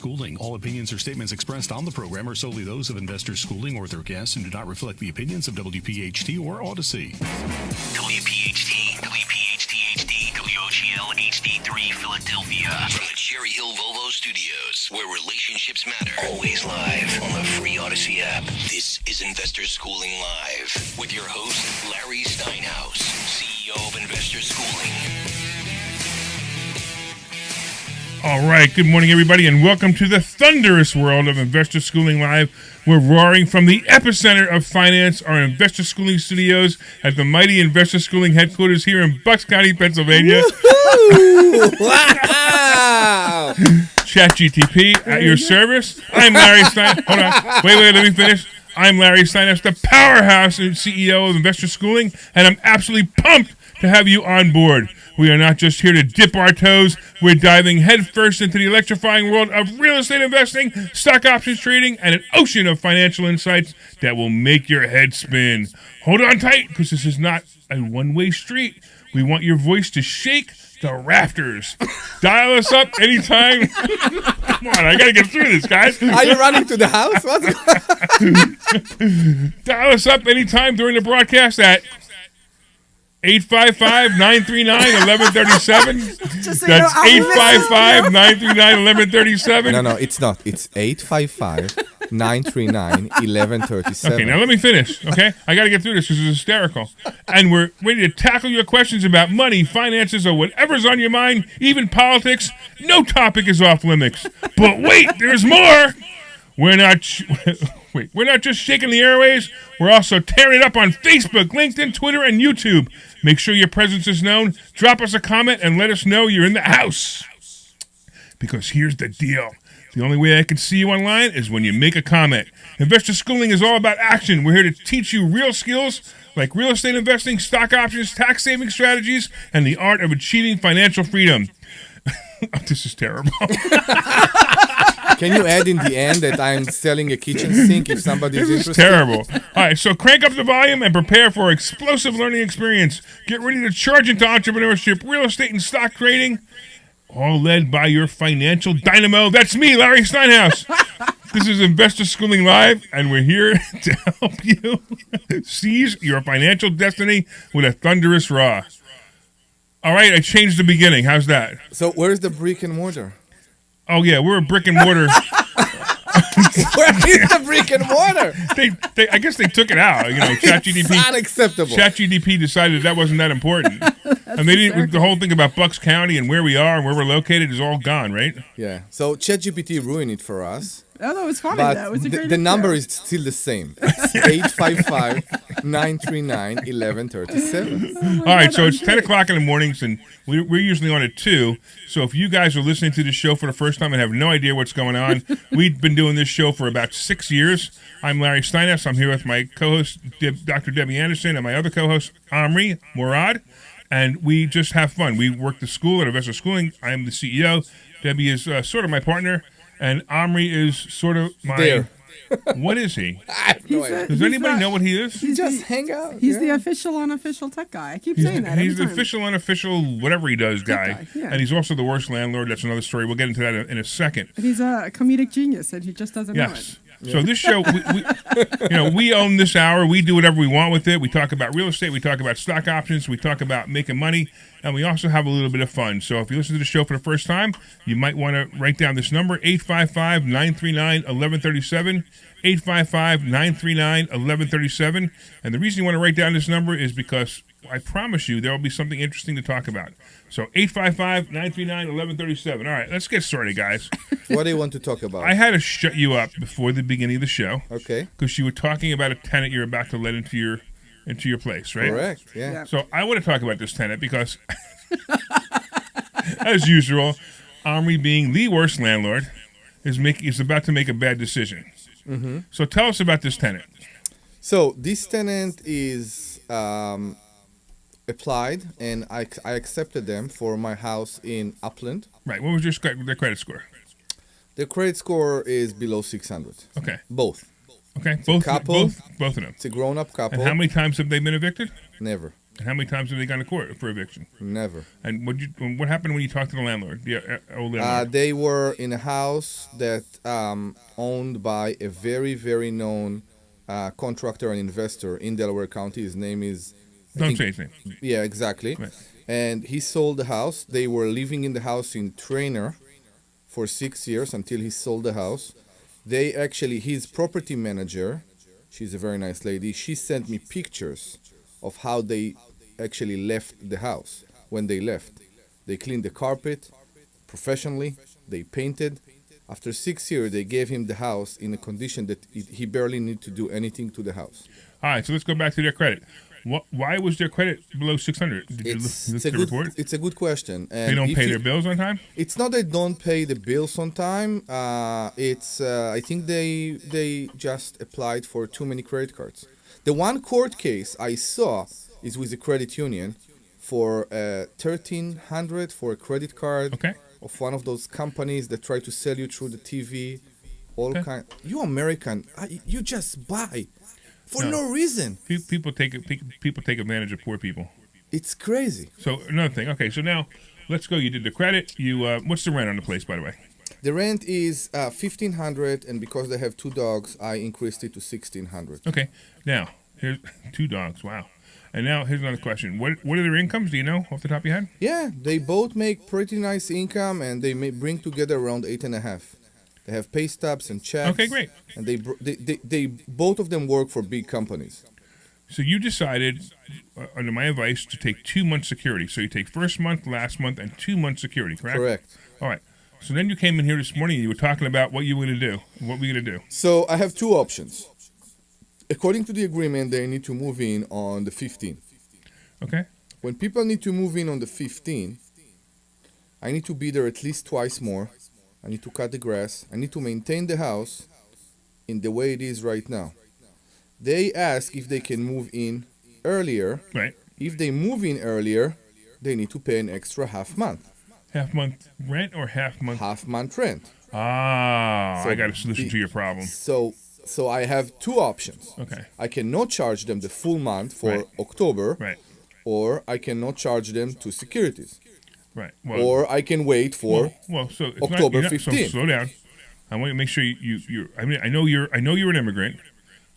Schooling. All opinions or statements expressed on the program are solely those of Investors Schooling or their guests and do not reflect the opinions of WPHT or Odyssey. WPHT, WPHT HD, WOGL HD3 Philadelphia. From the Cherry Hill Volvo Studios, where relationships matter. Always live on the free Odyssey app. This is Investors Schooling Live with your host, Larry Steinhaus, CEO of Investors Schooling. All right, good morning, everybody, and welcome to the thunderous world of Investor Schooling Live. We're roaring from the epicenter of finance, our Investor Schooling studios at the mighty Investor Schooling headquarters here in Bucks County, Pennsylvania. Wow! ChatGTP at your service. I'm Larry Stein. Hold on. Wait, let me finish. I'm Larry Steinhaus, the powerhouse and CEO of Investor Schooling, and I'm absolutely pumped to have you on board. We are not just here to dip our toes. We're diving headfirst into the electrifying world of real estate investing, stock options trading, and an ocean of financial insights that will make your head spin. Hold on tight, because this is not a one-way street. We want your voice to shake the rafters. Dial us up anytime. Come on, I got to get through this, guys. Are you running to the house? Dial us up anytime during the broadcast at 855-939-1137. That's 855-939-1137. No, it's not. It's 855-939-1137. Okay, now let me finish, okay? I got to get through this because it's hysterical. And we're ready to tackle your questions about money, finances, or whatever's on your mind, even politics. No topic is off limits. But wait, there's more. We're not just shaking the airways. We're also tearing it up on Facebook, LinkedIn, Twitter, and YouTube. Make sure your presence is known. Drop us a comment and let us know you're in the house. Because here's the deal. The only way I can see you online is when you make a comment. Investor Schooling is all about action. We're here to teach you real skills like real estate investing, stock options, tax-saving strategies, and the art of achieving financial freedom. This is terrible. Can you add in the end that I'm selling a kitchen sink if somebody's interested? This is terrible. All right, so crank up the volume and prepare for an explosive learning experience. Get ready to charge into entrepreneurship, real estate, and stock trading, all led by your financial dynamo. That's me, Larry Steinhaus. This is Investor Schooling Live, and we're here to help you seize your financial destiny with a thunderous raw. All right, I changed the beginning. How's that? So where's the brick and mortar? Oh, yeah, we're a brick and mortar. Where is the brick and mortar? I guess they took it out. You know, ChatGPT. It's not acceptable. ChatGPT decided that wasn't that important. And they didn't. The whole thing about Bucks County and where we are and where we're located is all gone, right? Yeah. So ChatGPT ruined it for us. Oh, no, it was funny. But That was a great the number intro. is still the same. It's 855-939-1137. All right, so it's 10 o'clock in the mornings, and we're usually on at 2. So if you guys are listening to the show for the first time and have no idea what's going on, we've been doing this show for about 6 years. I'm Larry Steinhaus. I'm here with my co-host, Dr. Debbie Anderson, and my other co-host, Omri Morad. And we just have fun. We work the school at Investor Schooling. I'm the CEO. Debbie is sort of my partner. And Omri is sort of my... There. What is he? I have no idea. Does anybody know what he is? You just hang out. He's the official, unofficial tech guy. I keep saying that. He's the every time. official, unofficial, whatever he does guy. guy, yeah. And he's also the worst landlord. That's another story. We'll get into that in a second. He's a comedic genius, and he just doesn't know Yes. it. So this show, we own this hour. We do whatever we want with it. We talk about real estate. We talk about stock options. We talk about making money. And we also have a little bit of fun. So if you listen to the show for the first time, you might want to write down this number, 855-939-1137, 855-939-1137. And the reason you want to write down this number is because I promise you there will be something interesting to talk about. So 855-939-1137. All right, let's get started, guys. What do you want to talk about? I had to shut you up before the beginning of the show. Okay. Because you were talking about a tenant you're about to let into your place, right? Correct, yeah. So I want to talk about this tenant because, as usual, Omri, being the worst landlord, is about to make a bad decision. Mm-hmm. So tell us about this tenant. So this tenant is applied, and I accepted them for my house in Upland. Right. What was their credit score? Their credit score is below 600. Okay. Both. Okay. Both of them. It's a grown-up couple. And how many times have they been evicted? Never. And how many times have they gone to court for eviction? Never. And what happened when you talked to the landlord, the old landlord? They were in a house that owned by a very, very known contractor and investor in Delaware County. His name is... Don't say his name. Yeah, exactly. Right. And he sold the house. They were living in the house in Trainer for 6 years until he sold the house. They actually, his property manager, she's a very nice lady, she sent me pictures of how they actually left the house when they left. They cleaned the carpet professionally, they painted. After 6 years, they gave him the house in a condition that he barely needed to do anything to the house. All right, so let's go back to their credit. Why was their credit below 600? Did you look at the report? It's a good question. And They don't if pay their bills on time? It's not they don't pay the bills on time. I think they just applied for too many credit cards. The one court case I saw is with a credit union for $1,300 for a credit card of one of those companies that try to sell you through the TV. You American, you just buy for no reason. People take advantage of poor people. It's crazy. So another thing. Okay, so now let's go. You did the credit. What's the rent on the place, by the way? The rent is $1,500, and because they have 2 dogs, I increased it to $1,600. Okay. Now here's 2 dogs. Wow. And now here's another question. What are their incomes? Do you know off the top of your head? Yeah, they both make pretty nice income, and they bring together around 8.5. They have pay stubs and checks. Okay, great. And they both of them work for big companies. So you decided, under my advice, to take 2 months security. So you take first month, last month, and 2 months security, correct? Correct. All right. So then you came in here this morning and you were talking about what you were going to do. What were you going to do? So I have 2 options. According to the agreement, they need to move in on the 15th. Okay. When people need to move in on the 15th, I need to be there at least twice more. I need to cut the grass. I need to maintain the house in the way it is right now. They ask if they can move in earlier. Right. If they move in earlier, they need to pay an extra half month. Half month rent or half month? Half month rent. Ah, So I got a solution to your problem. So I have 2 options. Okay. I cannot charge them the full month for October. Right. Or I cannot charge them 2 securities. Right. Well, Or I can wait for so it's October not, 15th. So slow down. I want to make sure you. I mean, I know you're an immigrant,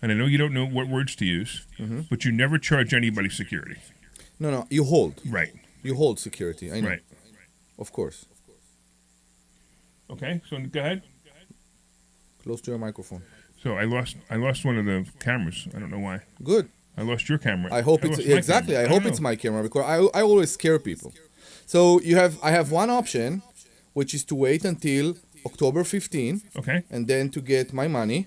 and I know you don't know what words to use, but you never charge anybody security. No, you hold. Right. You hold security. I know. Right. Of course. Okay. So go ahead. Close to your microphone. So I lost one of the cameras. I don't know why. Good. I lost your camera. I hope it's lost my exactly. camera. I hope don't it's know. my camera because I always scare people. So I have one option, which is to wait until October 15, Okay. and then to get my money,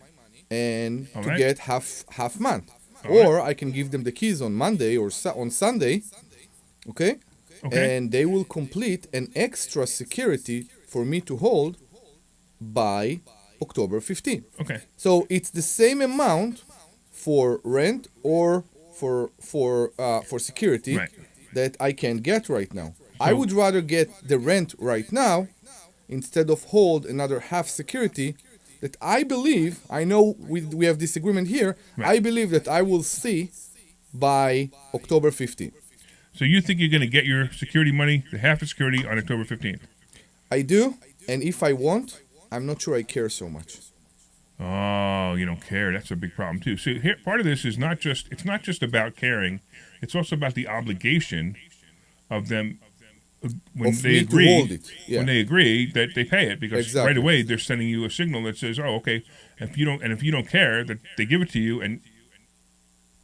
and All to right. get half month. All Or I can give them the keys on Monday or on Sunday, okay? Okay. And they will complete an extra security for me to hold by October 15. Okay. So it's the same amount for rent or for security Right. that I can get right now. I would rather get the rent right now instead of hold another half security that I believe, I know we have disagreement here, Right. I believe that I will see by October 15th. So you think you're going to get your security money, the half of security, on October 15th? I do, and if I won't, I'm not sure I care so much. Oh, you don't care. That's a big problem too. So here, part of this is not just about caring. It's also about the obligation of them when Of they me to agree. hold it, yeah. When they agree that they pay it, because Exactly. right away they're sending you a signal that says, "Oh, okay." If you don't care that they give it to you and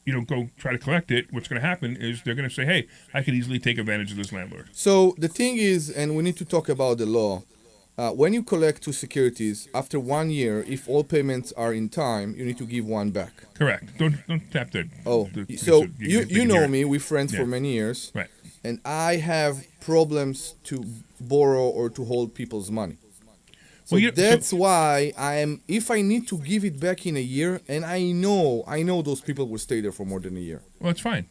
you don't go try to collect it, what's going to happen is they're going to say, "Hey, I could easily take advantage of this landlord." So the thing is, and we need to talk about the law. When you collect 2 securities, after 1 year, if all payments are in time, you need to give one back. Correct. Don't tap that. Oh, the- so they you can know hear it. me, we're friends Yeah. for many years, Right. and I have problems to borrow or to hold people's money. So Well, that's why if I need to give it back in a year, and I know those people will stay there for more than a year. Well, it's fine.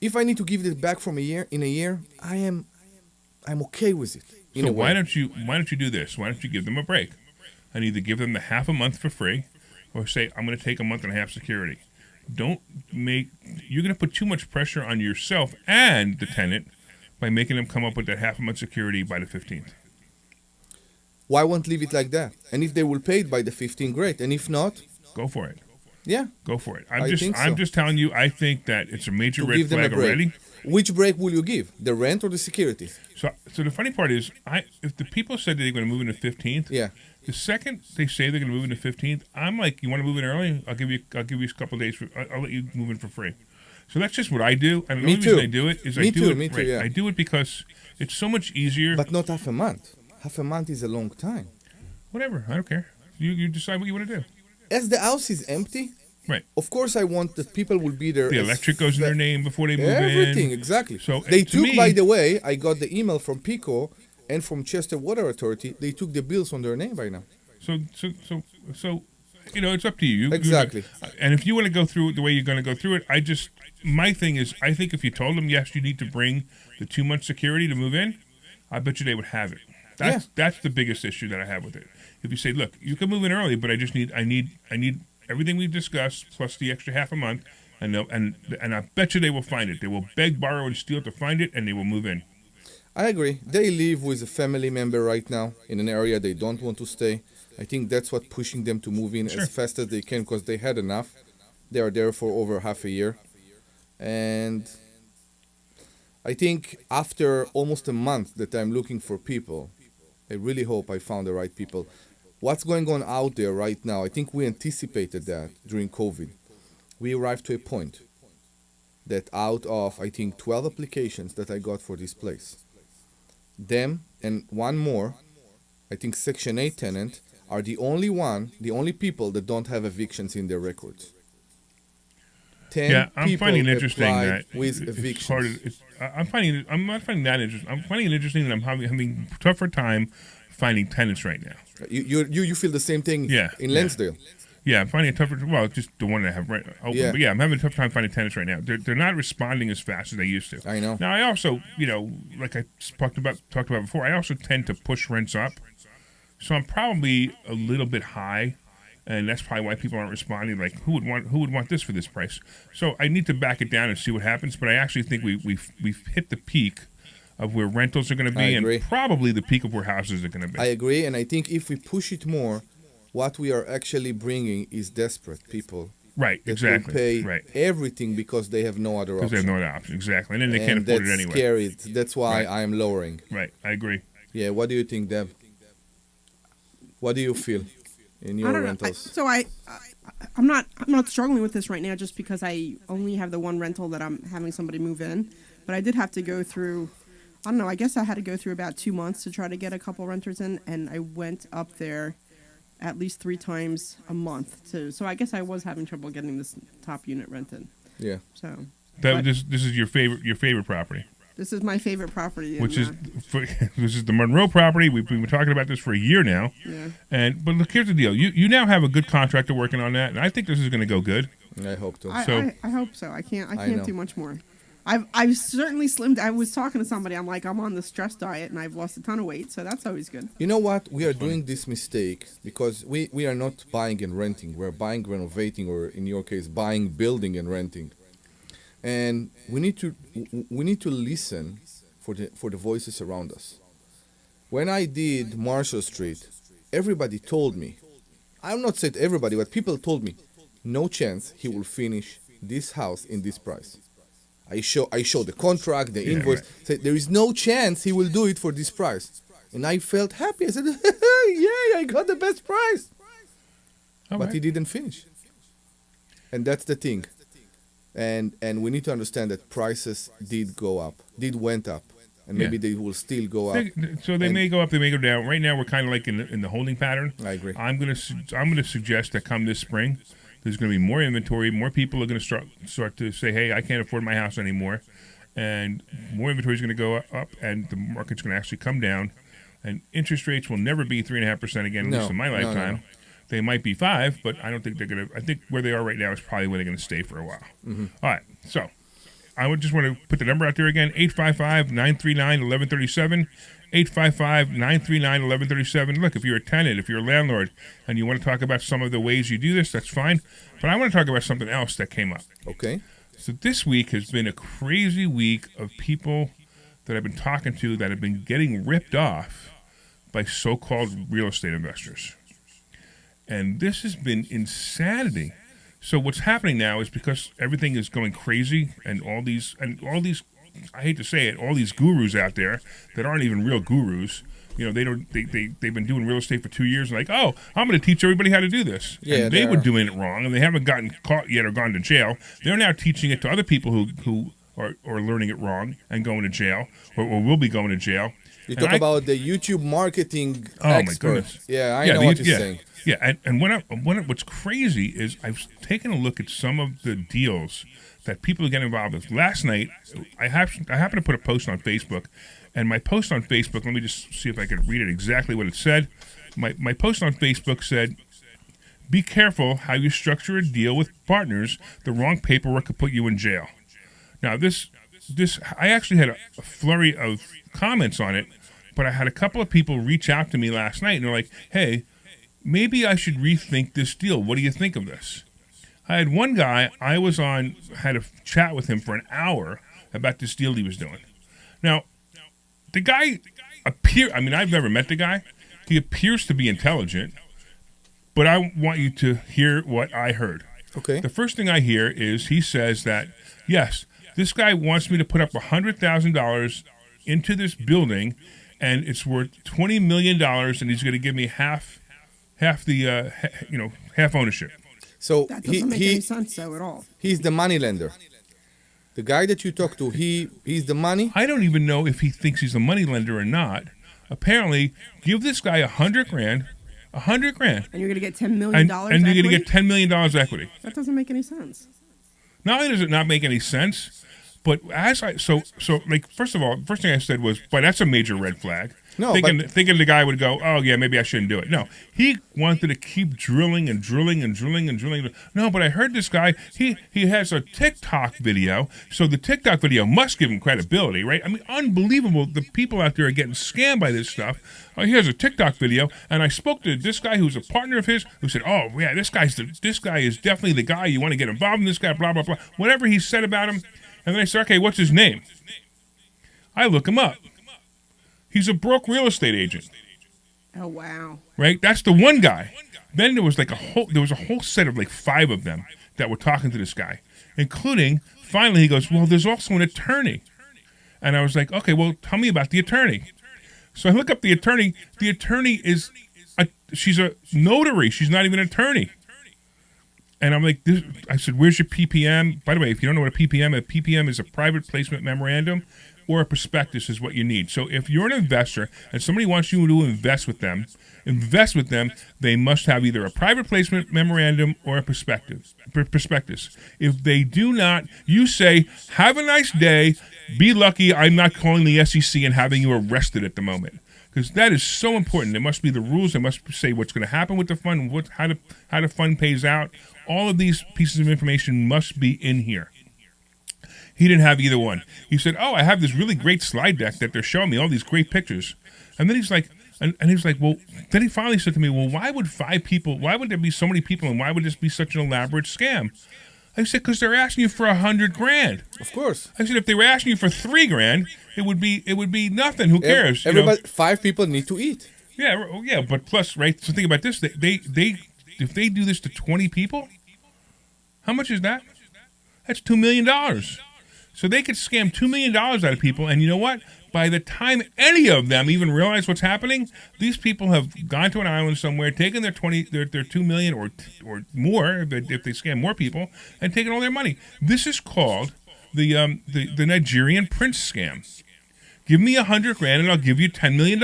If I need to give it back in a year, I'm okay with it. In So a way. why don't you do this? Why don't you give them a break, and either give them the half a month for free, or say I'm going to take a month and a half security. You're going to put too much pressure on yourself and the tenant by making them come up with that half a month security by the 15th. Why won't leave it like that? And if they will pay it by the 15th, great. And if not, Go for it. yeah, Go for it. I think so. I'm just telling you, I think that it's a major to red give them a flag break. already. Which break will you give? The rent or the security? So the funny part is, if the people said that they're going to move in the 15th, Yeah. the second they say they're going to move in the 15th, I'm like, you want to move in early? I'll give you a couple of days. I'll let you move in for free. So that's just what I do. And the Me only too. reason I do it is Me I do too, it. me too, right, yeah. I do it because it's so much easier. But not half a month. Half a month is a long time. Whatever, I don't care. You decide what you want to do. As the house is empty, Right. of course I want that people will be there. The as electric goes in their name before they move Everything, in. exactly. So They to took, me- by the way, I got the email from Pico and from Chester Water Authority. They took the bills on their name by now. So, it's up to you. Exactly. And if you want to go through it the way you're going to go through it, my thing is, I think if you told them, yes, you need to bring the 2-month security to move in, I bet you they would have it. That's the biggest issue that I have with it. If you say, look, you can move in early, but I need everything we've discussed plus the extra half a month, and I bet you they will find it. They will beg, borrow, and steal to find it, and they will move in. I agree. They live with a family member right now in an area they don't want to stay. I think that's what pushing them to move in Sure. as fast as they can because they had enough. They are there for over half a year. And I think after almost a month that I'm looking for people, I really hope I found the right people. What's going on out there right now, I think we anticipated that during COVID. We arrived to a point that out of, I think, 12 applications that I got for this place, them and one more, I think Section 8 tenant, are the only people that don't have evictions in their records. 10 Yeah, I'm people finding it interesting applied that with it's evictions. hard. I'm not finding that interesting. I'm finding it interesting that I'm having a tougher time finding tenants right now. You feel the same thing Yeah, in yeah. Lansdale. Yeah, I'm finding it tougher. Well, just the one that I have right open. Yeah. But yeah, I'm having a tough time finding tenants right now. They're not responding as fast as they used to. I know. Now, I also, like I talked about before, I also tend to push rents up. So I'm probably a little bit high, and that's probably why people aren't responding. Like, who would want this for this price? So I need to back it down and see what happens. But I actually think we've hit the peak of where rentals are going to be, I agree. and probably the peak of where houses are going to be. I agree, and I think if we push it more, what we are actually bringing is desperate people Right, that exactly. will pay Right. everything because they have no other Because option. they have no other option. Exactly. And then they can't And afford it that's anyway. scary. That's why Right. I am lowering. Right. I agree. Yeah, what do you think, Deb? What do you feel in I your don't know. rentals? I'm not struggling with this right now just because I only have the one rental that I'm having somebody move in. But I did have to go through, I don't know, I guess I had to go through about 2 months to try to get a couple renters in, and I went up there at least 3 times a month too. So I guess I was having trouble getting this top unit rented. Yeah. So This is your favorite property, this is my favorite property. which is in, this is the Monroe property. We've been talking about this for a year now. yeah. But look, here's the deal. You now have a good contractor working on that, and I think this is going to go good. I hope to. I hope so. I I can't know. do much more. I've certainly slimmed. I was talking to somebody. I'm like, I'm on the stress diet and I've lost a ton of weight, so that's always good. You know what? We are doing this mistake because we are not buying and renting. We're buying, renovating, or in your case, buying, building, and renting. And we need to listen for the voices around us. When I did Marshall Street, everybody told me, I'm not saying everybody, but people told me, no chance he will finish this house in this price. I show the contract, the invoice. right. Said there is no chance he will do it for this price, and I felt happy. I said, "Yay! I got the best price." But he didn't finish, and that's the thing. And we need to understand that prices went up, and maybe they will still go up. They may go up, they may go down. Right now, we're kind of like in the holding pattern. I agree. I'm gonna suggest that come this spring, there's going to be more inventory. More people are going to start to say, "Hey, I can't afford my house anymore," and more inventory is going to go up, and the market's going to actually come down. And interest rates will never be 3.5% again, at least in my lifetime. No. They might be 5%, but I don't think they're going to. I think where they are right now is probably where they're going to stay for a while. Mm-hmm. All right, so I would just want to put the number out there again: 855-939-1137, 855-939-1137. Look, if you're a tenant, if you're a landlord, and you want to talk about some of the ways you do this, that's fine. But I want to talk about something else that came up. Okay. So this week has been a crazy week of people that I've been talking to that have been getting ripped off by so-called real estate investors. And this has been insanity. So what's happening now is because everything is going crazy and all these, I hate to say it, all these gurus out there that aren't even real gurus, they've been doing real estate for 2 years and like, oh, I'm going to teach everybody how to do this. Yeah, and they were doing it wrong and they haven't gotten caught yet or gone to jail. They're now teaching it to other people who are learning it wrong and going to jail or will be going to jail. You talk about the YouTube marketing my expert. goodness. Yeah, I know what you're saying. Yeah, and what's crazy is I've taken a look at some of the deals that people are getting involved with. Last night, I happened to put a post on Facebook, and my post on Facebook, let me just see if I can read it exactly what it said. My post on Facebook said, be careful how you structure a deal with partners. The wrong paperwork could put you in jail. Now, this I actually had a flurry of comments on it, but I had a couple of people reach out to me last night, and they're like, hey, maybe I should rethink this deal. What do you think of this? I had one guy, had a chat with him for an hour about this deal he was doing. Now, the guy I've never met the guy. He appears to be intelligent, but I want you to hear what I heard. Okay. The first thing I hear is he says that, yes, this guy wants me to put up $100,000 into this building, and it's worth $20 million, and he's going to give me half ownership. So That doesn't make any sense, though, at all. he's the money lender. The guy that you talk to, he's the money. I don't even know if he thinks he's a money lender or not. Apparently, give this guy $100,000, And you're going to get $10 million and you're going to get $10 million equity. That doesn't make any sense. Not only does it not make any sense, but first of all, first thing I said was, "But that's a major red flag." No, thinking the guy would go, "Oh yeah, maybe I shouldn't do it." No, he wanted to keep drilling and drilling and drilling and drilling. No, but I heard this guy. He has a TikTok video, so the TikTok video must give him credibility, right? I mean, unbelievable. The people out there are getting scammed by this stuff. He has a TikTok video, and I spoke to this guy who's a partner of his, who said, "Oh yeah, this guy is definitely the guy you want to get involved in. This guy, blah blah blah." Whatever he said about him, and then I said, "Okay, what's his name?" I look him up. He's a broke real estate agent. Oh, wow. Right? That's the one guy. Then there was a whole set of like 5 of them that were talking to this guy, including, finally he goes, well, there's also an attorney. And I was like, okay, well, tell me about the attorney. So I look up the attorney. The attorney she's a notary. She's not even an attorney. And I'm like, I said, where's your PPM? By the way, if you don't know what a PPM is a private placement memorandum, or a prospectus is what you need. So if you're an investor and somebody wants you to invest with them, they must have either a private placement memorandum or a prospectus. If they do not, you say, have a nice day, be lucky I'm not calling the SEC and having you arrested at the moment. Because that is so important. There must be the rules. They must say what's going to happen with the fund, how the fund pays out. All of these pieces of information must be in here. He didn't have either one. He said, oh, I have this really great slide deck that they're showing me, all these great pictures. And then he's like, well, then he finally said to me, well, why would there be so many people, and why would this be such an elaborate scam? I said, because they're asking you for $100,000. Of course. I said, if they were asking you for $3,000, it would be nothing. Who cares? Everybody, 5 people need to eat. Yeah, but plus, right? So think about this: if they do this to 20 people, how much is that? That's $2 million. So they could scam $2 million out of people, and you know what? By the time any of them even realize what's happening, these people have gone to an island somewhere, taken their $2 million or more if they scam more people, and taken all their money. This is called the Nigerian prince scam. Give me $100,000 and I'll give you $10 million.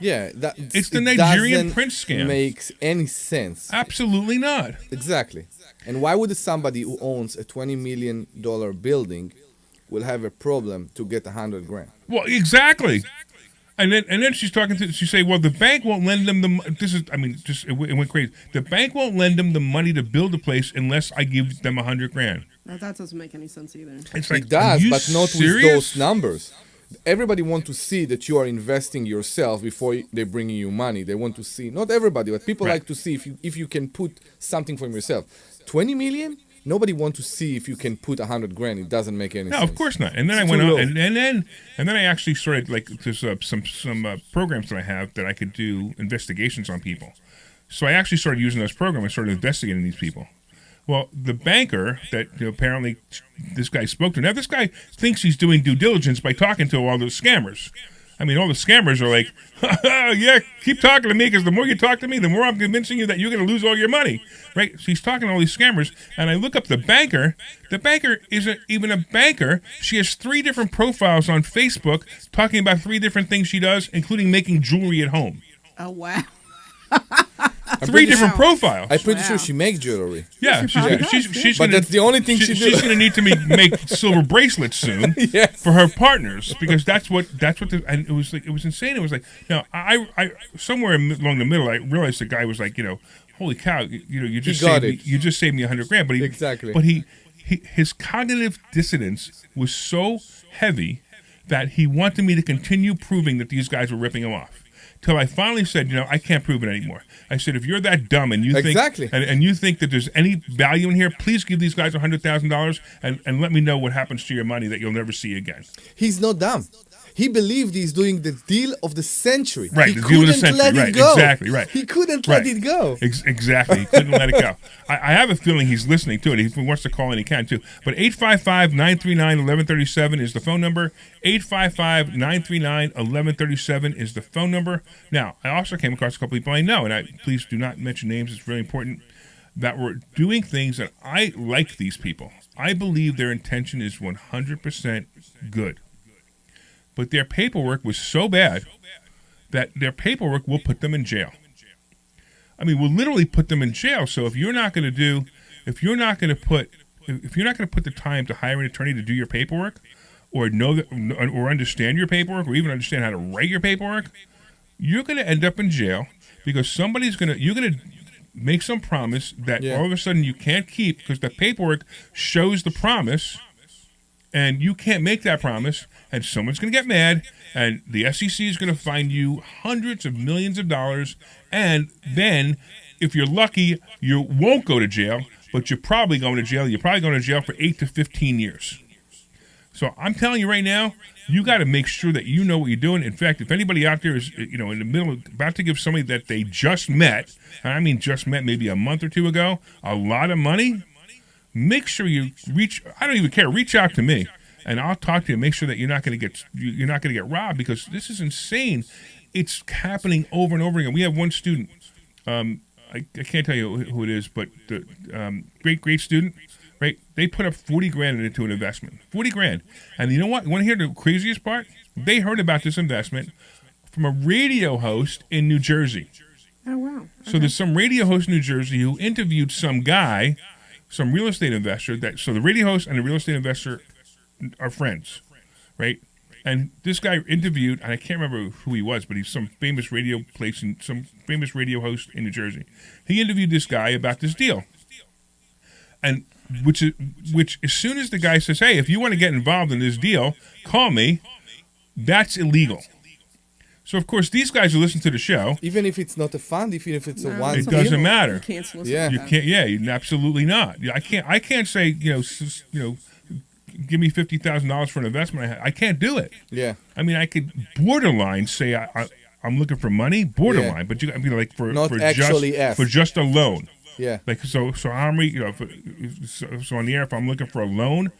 Yeah, it's the Nigerian prince scam. Makes any sense? Absolutely not. Exactly. And why would somebody who owns a $20 million building will have a problem to get $100,000? Well, exactly. And then she say, well, the bank won't lend them it went crazy. The bank won't lend them the money to build a place unless I give them $100,000. That doesn't make any sense either. It's like, it does, but not serious? with those numbers. everybody want to see that you are investing yourself before they bring you money. They want to see, not everybody, but people Right. like to see if you can put something from yourself. 20 million? Nobody want to see if you can put 100 grand. It doesn't make any No, sense. of course not. And then It's I went too on, low. and then I actually started like there's some programs that I have that I could do investigations on people. So I actually started using those programs and started investigating these people. Well, the banker that apparently this guy spoke to, now this guy thinks he's doing due diligence by talking to all those scammers. I mean, all the scammers are like, yeah, keep talking to me because the more you talk to me, the more I'm convincing you that you're going to lose all your money, right? So he's talking to all these scammers, and I look up the banker. The banker isn't even a banker. She has 3 different profiles on Facebook talking about 3 different things she does, including making jewelry at home. Oh wow. 3 different Wow. profiles. I'm pretty Wow. sure she makes jewelry. Yeah, She probably does, she's But gonna, that's the only thing she do. She's going to need to make silver bracelets soon Yes. for her partners because that's what and it was insane. It was like now I somewhere along the middle I realized the guy was like holy cow you just got saved me, it. you just saved me $100,000 but Exactly. his cognitive dissonance was so heavy that he wanted me to continue proving that these guys were ripping him off. Till I finally said, I can't prove it anymore. I said, if you're that dumb and you Exactly. think and you think that there's any value in here, please give these guys $100,000 and let me know what happens to your money that you'll never see again. He's not dumb. He believed he's doing the deal of the century. Right, He the deal of the couldn't century, let right, it go. exactly, right. He couldn't Right. let it go. Exactly. He couldn't let it go. I have a feeling he's listening to it. If he wants to call in, he can too. But 855-939-1137 is the phone number. 855-939-1137 is the phone number. Now, I also came across a couple people I know, and please do not mention names. It's really important, that were doing things that I like these people. I believe their intention is 100% good. But their paperwork was so bad that their paperwork will put them in jail. I mean, we'll literally put them in jail. So if you're not going to put the time to hire an attorney to do your paperwork, or or understand your paperwork, or even understand how to write your paperwork, you're going to end up in jail because you're going to make some promise that all of a sudden you can't keep because the paperwork shows the promise, and you can't make that promise, and someone's going to get mad, and the SEC is going to fine you hundreds of millions of dollars, and then, if you're lucky, you won't go to jail, but you're probably going to jail. You're probably going to jail for 8 to 15 years. So I'm telling you right now, you got to make sure that you know what you're doing. In fact, if anybody out there is, in the middle of about to give somebody that they just met, and I mean just met maybe a month or two ago, a lot of money, make sure you I don't even care. Reach out to me, and I'll talk to you. Make sure that you're not going to get robbed because this is insane. It's happening over and over again. We have one student. I can't tell you who it is, but the great student. Right? They put up $40,000 into an investment. $40,000, and you know what? You want to hear the craziest part? They heard about this investment from a radio host in New Jersey. Oh wow. So there's some radio host in New Jersey who interviewed some guy, some real estate investor. So the radio host and the real estate investor are friends, right? And this guy interviewed, and I can't remember who he was, but he's some famous radio place and some famous radio host in New Jersey. He interviewed this guy about this deal, and which as soon as the guy says, "Hey, if you want to get involved in this deal, call me," that's illegal. So of course these guys who listen to the show, Even if it's not a fund, even if it's a No, one it it's doesn't illegal. matter. You can't solicit Yeah. that. you can't. Yeah, absolutely not. I can't say give me $50,000 for an investment. I can't do it. Yeah. I mean, I could borderline say I'm looking for money, borderline, but you got to be like Not for actually just ask. for just a loan. Yeah. Like so how many so on the air if I'm looking for a loan,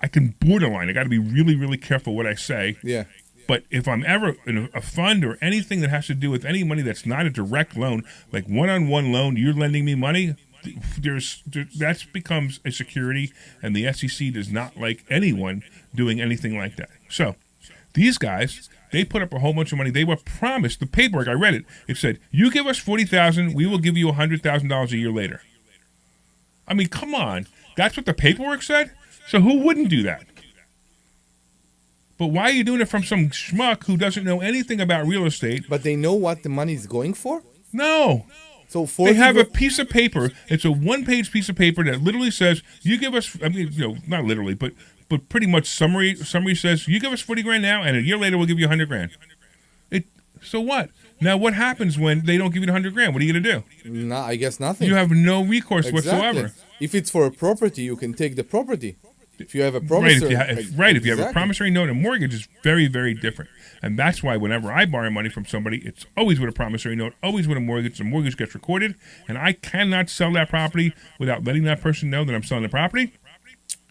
I can borderline. I got to be really really careful what I say. Yeah. But if I'm ever in a fund or anything that has to do with any money that's not a direct loan, like one-on-one loan, you're lending me money, that becomes a security, and the SEC does not like anyone doing anything like that. So these guys, they put up a whole bunch of money. They were promised the paperwork. I read it. It said, "You give us $40,000, we will give you $100,000 a year later." I mean, come on. That's what the paperwork said? So who wouldn't do that? But why are you doing it from some schmuck who doesn't know anything about real estate? But they know what the money is going for? No. So They have a piece of paper. It's a one-page piece of paper that literally says, "You give us." I mean, not literally, but but pretty much summary says, you give us 40 grand now, and a year later we'll give you 100 grand. So what? Now what happens when they don't give you the 100 grand? What are you going to do? No, I guess nothing. You have no recourse Exactly. whatsoever. If it's for a property, you can take the property. If you have a promissory, If you have a promissory note, a mortgage is very, very different. And that's why whenever I borrow money from somebody, it's always with a promissory note, always with a mortgage. The mortgage gets recorded, and I cannot sell that property without letting that person know that I'm selling the property.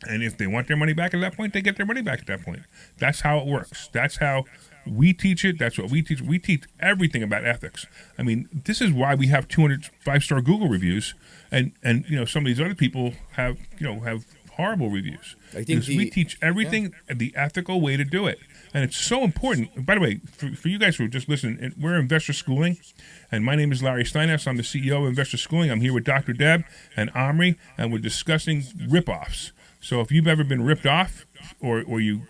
And if they want their money back at that point, they get their money back at that point. That's how it works. That's how we teach it. That's what we teach. We teach everything about ethics. I mean, this is why we have 200 5-star Google reviews, and some of these other people have horrible reviews. I think we teach everything the ethical way to do it, and it's so important. By the way, for you guys who are just listening, we're Investor Schooling, and my name is Larry Steinhaus. I'm the CEO of Investor Schooling. I'm here with Dr. Deb and Omri, and we're discussing ripoffs. So if you've ever been ripped off, or you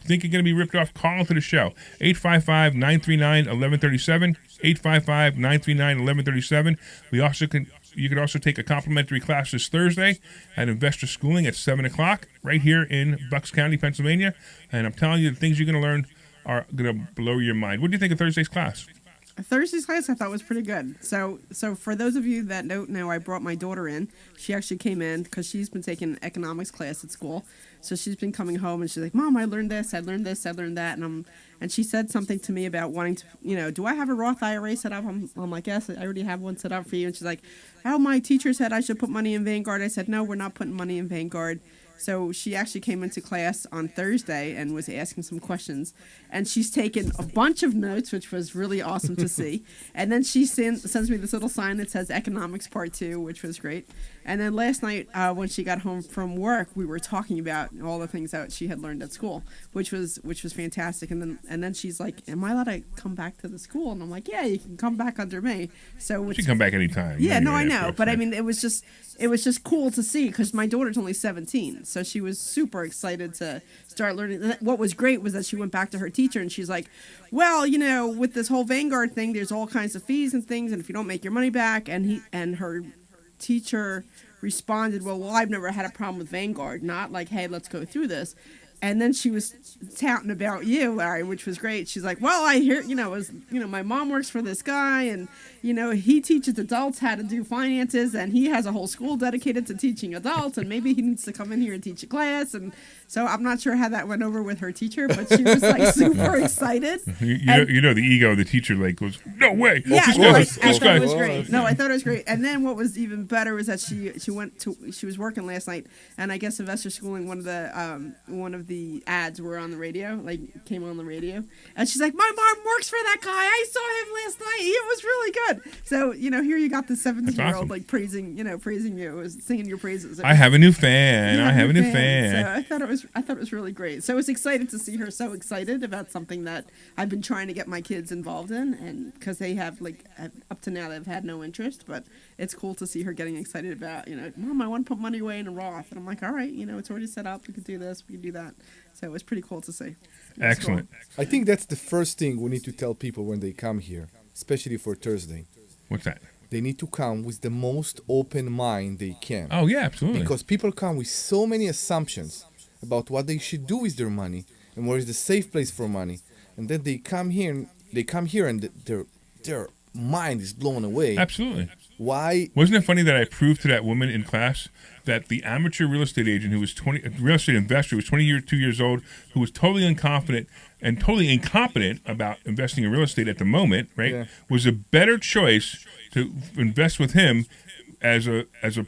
think you're going to be ripped off, call into the show. 855-939-1137, 855-939-1137. You can also take a complimentary class this Thursday at Investor Schooling at 7 o'clock right here in Bucks County, Pennsylvania. And I'm telling you, the things you're going to learn are going to blow your mind. What do you think of Thursday's class? Thursday's class I thought was pretty good. So for those of you that don't know, I brought my daughter in. She actually came in because she's been taking an economics class at school. So she's been coming home and she's like, Mom, I learned this, I learned this, I learned that. And she said something to me about wanting to, do I have a Roth IRA set up? I'm like, yes, I already have one set up for you. And she's like, oh, my teacher said I should put money in Vanguard. I said, no, we're not putting money in Vanguard. So she actually came into class on Thursday and was asking some questions. And she's taken a bunch of notes, which was really awesome to see. And then she sends me this little sign that says Economics Part 2, which was great. And then last night, when she got home from work, we were talking about all the things that she had learned at school, which was fantastic. And then she's like, "Am I allowed to come back to the school?" And I'm like, "Yeah, you can come back under me." So she can come back anytime. Yeah, no, I know, but I mean, it was just cool to see because my daughter's only 17, so she was super excited to start learning. What was great was that she went back to her teacher and she's like, "Well, with this whole Vanguard thing, there's all kinds of fees and things, and if you don't make your money back," and her teacher responded, well, I've never had a problem with Vanguard, not like, hey, let's go through this. And then she was touting about you, Larry, which was great. She's like, well, I hear, my mom works for this guy, and, he teaches adults how to do finances, and he has a whole school dedicated to teaching adults, and maybe he needs to come in here and teach a class. And so I'm not sure how that went over with her teacher, but she was like super excited. The ego of the teacher goes, no way. Yeah, I thought it was great. No, I thought it was great. And then what was even better was that she was working last night, and I guess Investor Schooling, one of the ads were on the radio, came on the radio, and she's like, my mom works for that guy. I saw him last night. It was really good. So here you got the 17-year-old awesome. praising you, singing your praises. I have a new fan. I have a new fan. So I thought it was really great. So I was excited to see her so excited about something that I've been trying to get my kids involved in, and because they have up to now they've had no interest, but it's cool to see her getting excited about Mom, I want to put money away in a Roth, and I'm like, all right, it's already set up. We could do this. We could do that. So it was pretty cool to see. Excellent. Cool. I think that's the first thing we need to tell people when they come here, especially for Thursday. What's that? They need to come with the most open mind they can. Oh, yeah, absolutely. Because people come with so many assumptions about what they should do with their money and where is the safe place for money. And then they come here and their mind is blown away. Absolutely. Why? Wasn't it funny that I proved to that woman in class that the amateur real estate agent who was real estate investor who was 22 years old, who was totally unconfident and totally incompetent about investing in real estate at the moment, right, Yeah. was a better choice to invest with him as a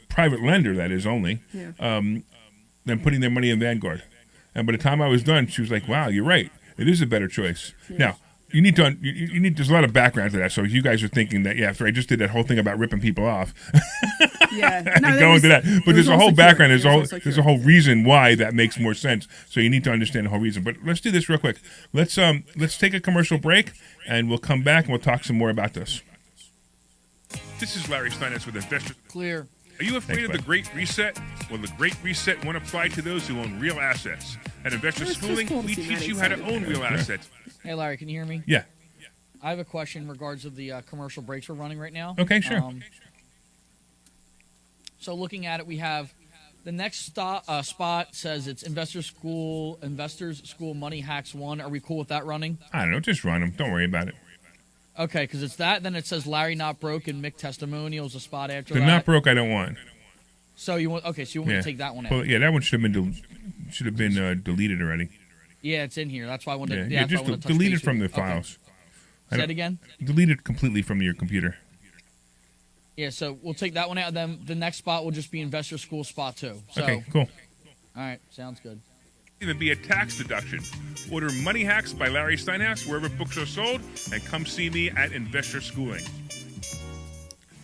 private lender, that is only, than putting their money in Vanguard. And by the time I was done, she was like, "Wow, you're right. It is a better choice." Yeah. Now, you need there's a lot of background to that. So if you guys are thinking that, after I just did that whole thing about ripping people off, go into that. But there's a whole background. There's a whole reason why that makes more sense. So you need to understand the whole reason. But let's do this real quick. Let's take a commercial break, and we'll come back and we'll talk some more about this. This is Larry Steinhaus with Investor Clear. Are you afraid of the Great Reset? Well, the Great Reset won't apply to those who own real assets. At Investor It's just Schooling, cool to we see teach Matt you how to excited. own real assets. Hey, Larry, can you hear me? Yeah. I have a question in regards of the commercial breaks we're running right now. Okay, sure. So looking at it, we have The next spot says it's Investors School Money Hacks 1. Are we cool with that running? I don't know. Just run them. Don't worry about it. Okay, because it's that. Then it says Larry Not Broke and Mick Testimonials, a spot after The that. Not Broke I don't want. So you want me to take that one out? Well, yeah, that one should have been deleted already. Yeah, it's in here. That's why I wanted. Yeah, just delete it from the files. Say that again. Delete it completely from your computer. Yeah, so we'll take that one out. Then the next spot will just be Investor School Spot 2. So, Okay, cool. All right, sounds good. Even be a tax deduction. Order Money Hacks by Larry Steinhaus wherever books are sold, and come see me at Investor Schooling.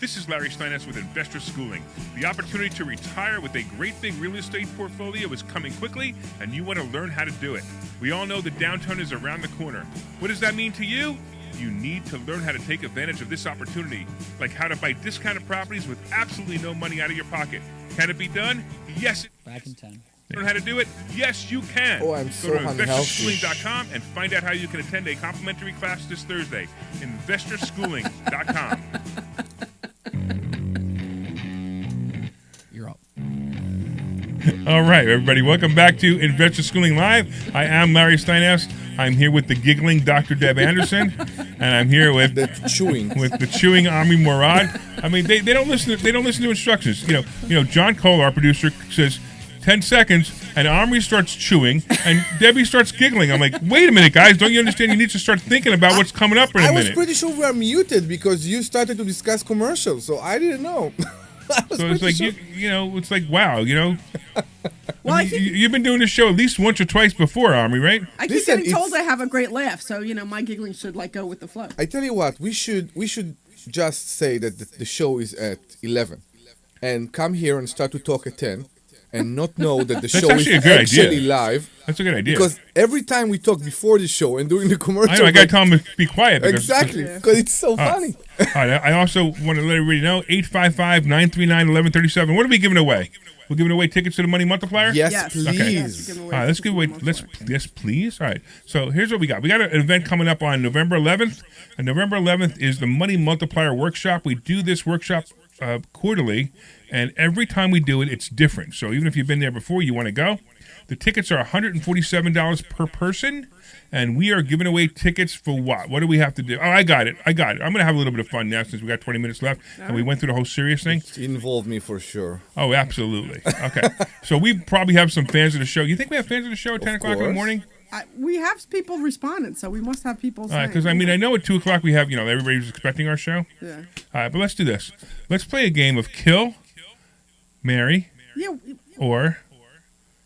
This is Larry Steinhaus with Investor Schooling. The opportunity to retire with a great big real estate portfolio is coming quickly, and you want to learn how to do it. We all know the downturn is around the corner. What does that mean to you? You need to learn how to take advantage of this opportunity, like how to buy discounted properties with absolutely no money out of your pocket. Can it be done? Yes. Back in 10. Learn how to do it? Yes, you can. Oh, I'm so Go to unhealthy. investorschooling.com and find out how you can attend a complimentary class this Thursday. Investorschooling.com. You're up. All right, everybody, welcome back to Investor Schooling Live. I am Larry Steinhaus. I'm here with the giggling Dr. Deb Anderson, and I'm here with The chewing. the chewing Ami Morad. I mean, they don't listen. They don't listen to instructions. You know. John Cole, our producer, says 10 seconds, and Omri starts chewing, and Debbie starts giggling. I'm like, wait a minute, guys, don't you understand? You need to start thinking about what's coming up in a I was minute. pretty sure we are muted because you started to discuss commercials, so I didn't know. So it's like it's like wow, Well, I think you've been doing this show at least once or twice before, Omri, right? I keep Listen, getting told it's- I have a great laugh, so my giggling should go with the flow. I tell you what, we should just say that the show is at 11 and come here and start to talk at 10 and not know that the show is actually a good idea. actually live. That's a good idea. Because every time we talk before the show and during the commercial, I know I gotta tell them to be quiet. Because, exactly, because it's so funny. All right, I also want to let everybody know 855-939-1137. What are we giving away? We're giving away tickets to the Money Multiplier. Yes, Yes. please. Okay. All Yes, we're giving right, let's give away. Yes, please. All right. So here's what we got. We got an event coming up on November 11th. And November 11th is the Money Multiplier Workshop. We do this workshop quarterly, and every time we do it, it's different. So even if you've been there before, you want to go. The tickets are $147 per person, and we are giving away tickets for what? What do we have to do? Oh, I got it. I'm going to have a little bit of fun now since we got 20 minutes left, and we went through the whole serious thing. It involved me for sure. Oh, absolutely. Okay. So we probably have some fans of the show. You think we have fans of the show at 10 o'clock in the course. morning? We have people responding, so we must have people All saying. right, because I know at 2 o'clock we have, everybody's expecting our show. Yeah. All right, but let's do this. Let's play a game of kill, marry, Yeah. or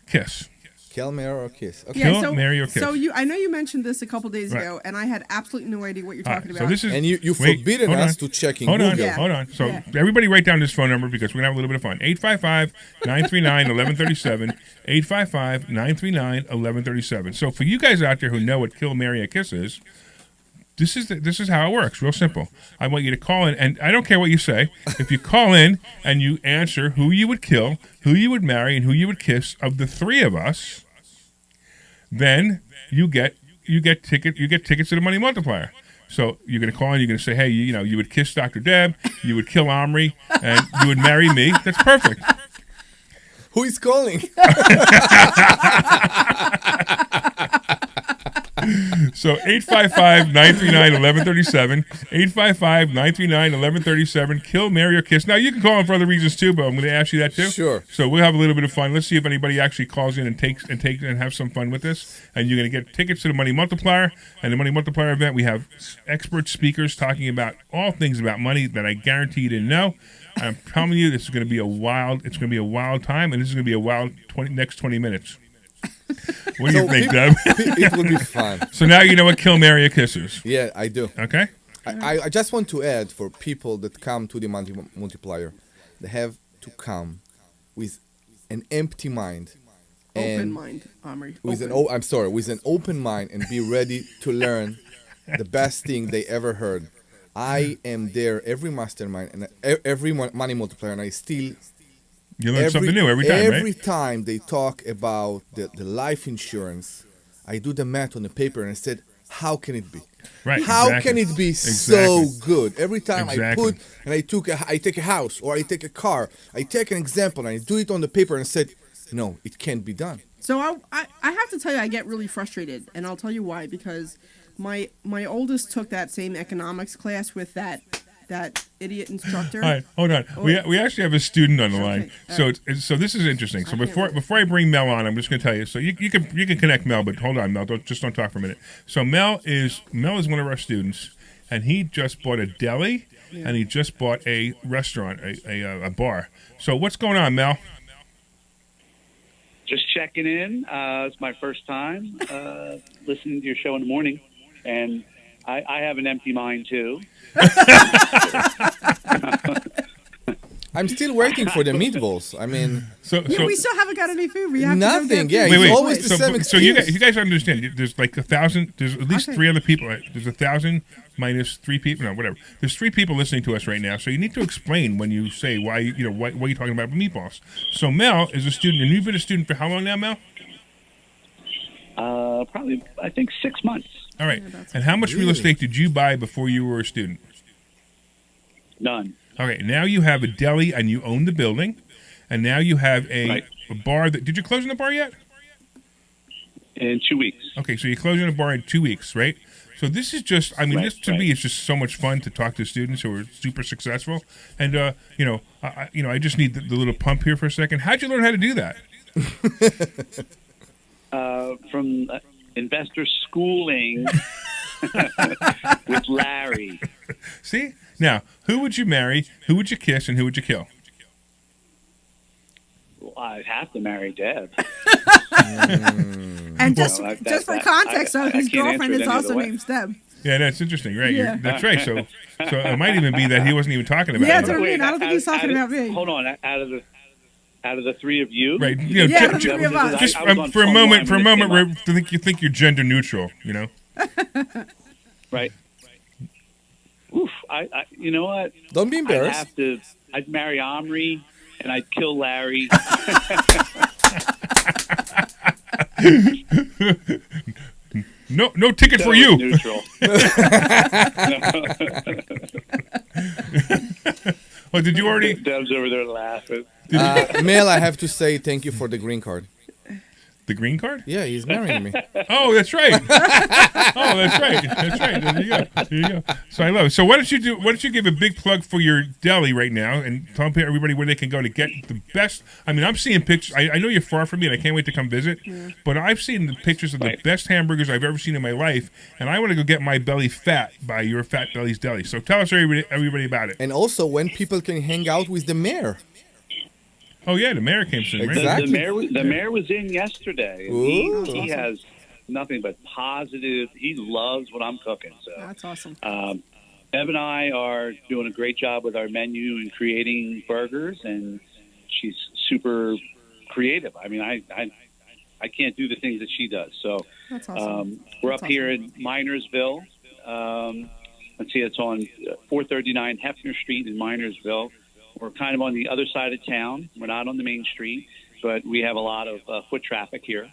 kiss. Kill, marry, or kiss. Okay. Kill, so, marry, or kiss. So I know you mentioned this a couple days Right. ago, and I had absolutely no idea what you're All talking right, about. so this is And you wait, forbidden hold us on. to check in Hold on, Google. Yeah. hold on. So Yeah. everybody write down this phone number because we're going to have a little bit of fun. 855-939-1137. 855-939-1137. So for you guys out there who know what kill, marry, or kiss is, this is how it works. Real simple. I want you to call in, and I don't care what you say. If you call in and you answer who you would kill, who you would marry, and who you would kiss of the three of us, then you get tickets to the Money Multiplier. So you're going to call in, you're going to say, hey, you would kiss Dr. Deb, you would kill Omri, and you would marry me. That's perfect. Who is calling? So 855-939-1137, 855-939-1137, kill, marry, or kiss. Now, you can call in for other reasons, too, but I'm going to ask you that, too. Sure. So we'll have a little bit of fun. Let's see if anybody actually calls in and have some fun with this. And you're going to get tickets to the Money Multiplier. And the Money Multiplier event, we have expert speakers talking about all things about money that I guarantee you didn't know. I'm telling you, this is going to be a wild time, and this is going to be a wild next 20 minutes. What do you think, Deb? It will be fun. So now you know what kill, marry, or kiss is. Yeah, I do. Okay? I just want to add for people that come to the multiplier, they have to come with an empty mind. Open and mind, Omri. with Open. with an open mind and be ready to learn the best thing they ever heard. I am there every mastermind and every money multiplier, and I still You learn something new every time, every right? time they talk about the life insurance, I do the math on the paper and I said, how can it be? Right. How exactly. can it be Exactly. so good? Every time Exactly. I take a house or I take a car, I take an example and I do it on the paper and said, no, it can't be done. So I have to tell you, I get really frustrated, and I'll tell you why. Because my oldest took that same economics class with that idiot instructor. All right, hold on. We actually have a student on the line, Okay, so this is interesting. So I can't before I bring Mel on, I'm just going to tell you. So you can connect Mel, but hold on, Mel. Don't talk for a minute. So Mel is one of our students, and he just bought a deli, and he just bought a restaurant, a bar. So what's going on, Mel? Just checking in. It's my first time listening to your show in the morning, and I have an empty mind too. I'm still waiting for the meatballs. I mean, We still haven't got any food. We have nothing. To go get Yeah, food. it's always the same excuse. So you guys understand? There's like 1,000. There's at least Okay. 3 other people. Right? There's 1,000 minus 3 people. No, whatever. There's 3 people listening to us right now. So you need to explain when you say why why you're talking about meatballs. So Mel is a student, and you've been a student for how long now, Mel? Probably, I think 6 months. All right. And how much real Really? estate did you buy before you were a student? None. All right. Now you have a deli, and you own the building, and now you have a Right. bar. Did you close on the bar yet? In 2 weeks. Okay, so you're closing a bar in 2 weeks, right? So this is just, I mean, Right, this to me is just so much fun to talk to students who are super successful. And, I just need the little pump here for a second. How'd you learn how to do that? From investor schooling with Larry. See? Now, who would you marry, who would you kiss, and who would you kill? Well, I'd have to marry Deb. And just Well, just for that- context, I his can't girlfriend answer is it any also other way. named Steb. Yeah, that's interesting, right? Yeah. That's right. So it might even be that he wasn't even talking about Yeah, it. it's what I mean. I don't think he's talking about me. Hold on. Out of the 3 of you, Right. Yeah, the 3 of us. Just I was on for a phone moment, line when it came up. you think you're gender neutral, you know? Right. Oof. You know what? Don't be embarrassed. I'd marry Omri and I'd kill Larry. No ticket for So you. Neutral. Oh, did you already? Deb's over there laughing. Mel, I have to say thank you for the green card. The green card? Yeah, he's marrying me. Oh, that's right. That's right. There you go. So I love it. So why don't you give a big plug for your deli right now and tell everybody where they can go to get the best. I mean, I'm seeing pictures. I know you're far from me, and I can't wait to come visit. Yeah. But I've seen the pictures of the best hamburgers I've ever seen in my life, and I want to go get my belly fat by your Fat Belly's Deli. So tell us everybody about it. And also when people can hang out with the mayor. Oh yeah, the mayor came soon, right? Exactly. The mayor was in yesterday. And he has nothing but positive. He loves what I'm cooking. So That's awesome. Deb and I are doing a great job with our menu and creating burgers, and she's super creative. I mean, I can't do the things that she does. So That's awesome. we're That's up here in Minersville. Let's see, it's on 439 Hefner Street in Minersville. We're kind of on the other side of town. We're not on the main street, but we have a lot of foot traffic here.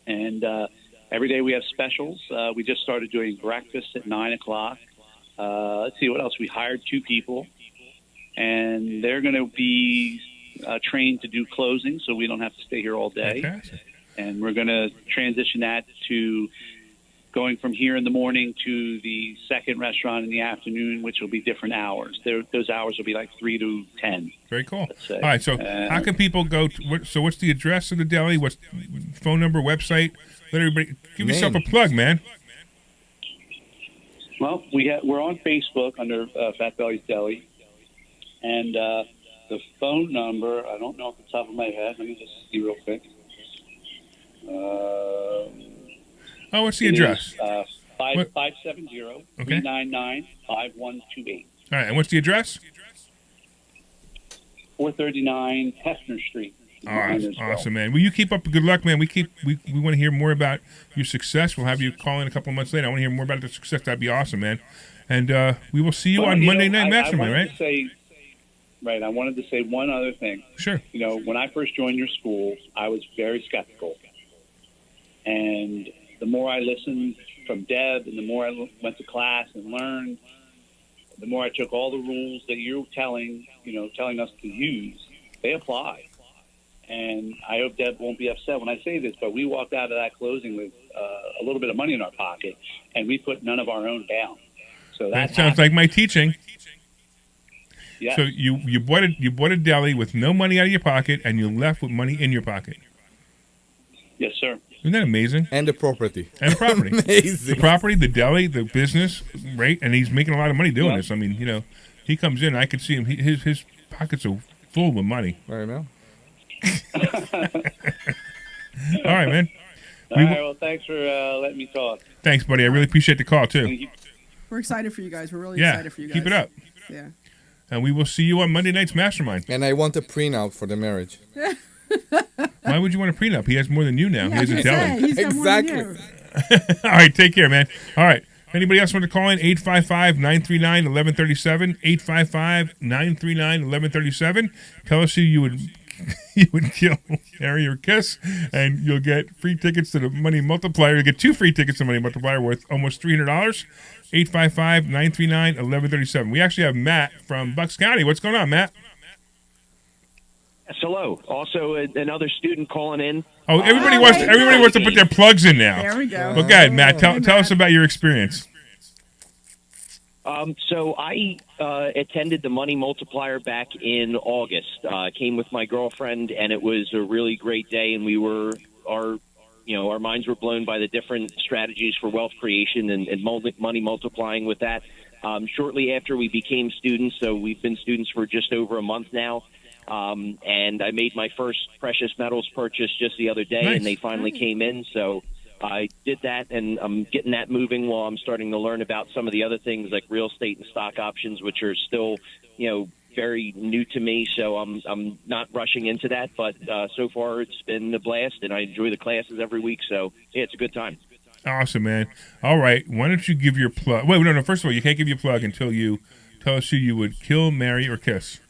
And every day we have specials. We just started doing breakfast at 9 o'clock. Let's see what else. We hired 2 people, and they're going to be trained to do closing, so we don't have to stay here all day. Fantastic. And we're going to transition that to going from here in the morning to the second restaurant in the afternoon, which will be different hours. Those hours will be like 3 to 10. Very cool. say. All right, so how can people go? What's the address of the deli? What's phone number, website? Let everybody give yourself a plug, man. Well, we're on Facebook under Fat Belly's Deli, and the phone number, I don't know off the top of my head. Let me just see real quick. Oh, what's the address? 570-399-5128. All right, and what's the address? 439 Hefner Street. Awesome, man. Will you keep up the good luck, man? We want to hear more about your success. We'll have you call in a couple of months later. I want to hear more about the success. That'd be awesome, man. And we will see you on Monday Night Mastermind, right? I wanted to say one other thing. Sure. You know, when I first joined your school, I was very skeptical. And the more I listened from Deb, and the more I went to class and learned, the more I took all the rules that you're telling us to use, they apply. And I hope Deb won't be upset when I say this, but we walked out of that closing with a little bit of money in our pocket, and we put none of our own down. So that sounds like my teaching. Yeah. So you bought a deli with no money out of your pocket, and you left with money in your pocket. Yes, sir. Isn't that amazing? And the property. Amazing. The property, the deli, the business, right? And he's making a lot of money doing this. I mean, he comes in, I could see him. His pockets are full with money. Right now. All right, man. All right, well, thanks for letting me talk. Thanks, buddy. I really appreciate the call, too. We're excited for you guys. We're really excited for you guys. Keep it up. Yeah. And we will see you on Monday night's Mastermind. And I want a prenup for the marriage. Why would you want a prenup? He has more than you now. Yeah, He has a deli. Exactly. All right, take care, man. All right. Anybody else want to call in? 855-939-1137. 855-939-1137. Tell us who you would kill, marry, or kiss, and you'll get free tickets to the Money Multiplier. You'll get 2 free tickets to Money Multiplier worth almost $300. 855-939-1137. We actually have Matt from Bucks County. What's going on, Matt? Yes, hello. Also, another student calling in. Oh, everybody wants to put their plugs in now. There we go. Well, go ahead, Matt. Tell us about your experience. So I attended the Money Multiplier back in August. Came with my girlfriend, and it was a really great day. And our minds were blown by the different strategies for wealth creation and money multiplying with that. Shortly after we became students, so we've been students for just over a month now. And I made my first precious metals purchase just the other day, and they finally came in. So I did that, and I'm getting that moving while I'm starting to learn about some of the other things like real estate and stock options, which are still, very new to me. So I'm not rushing into that, but so far it's been a blast, and I enjoy the classes every week. So yeah, it's a good time. Awesome, man. All right, why don't you give your plug? Wait, no. First of all, you can't give your plug until you tell us who you would kill, marry, or kiss.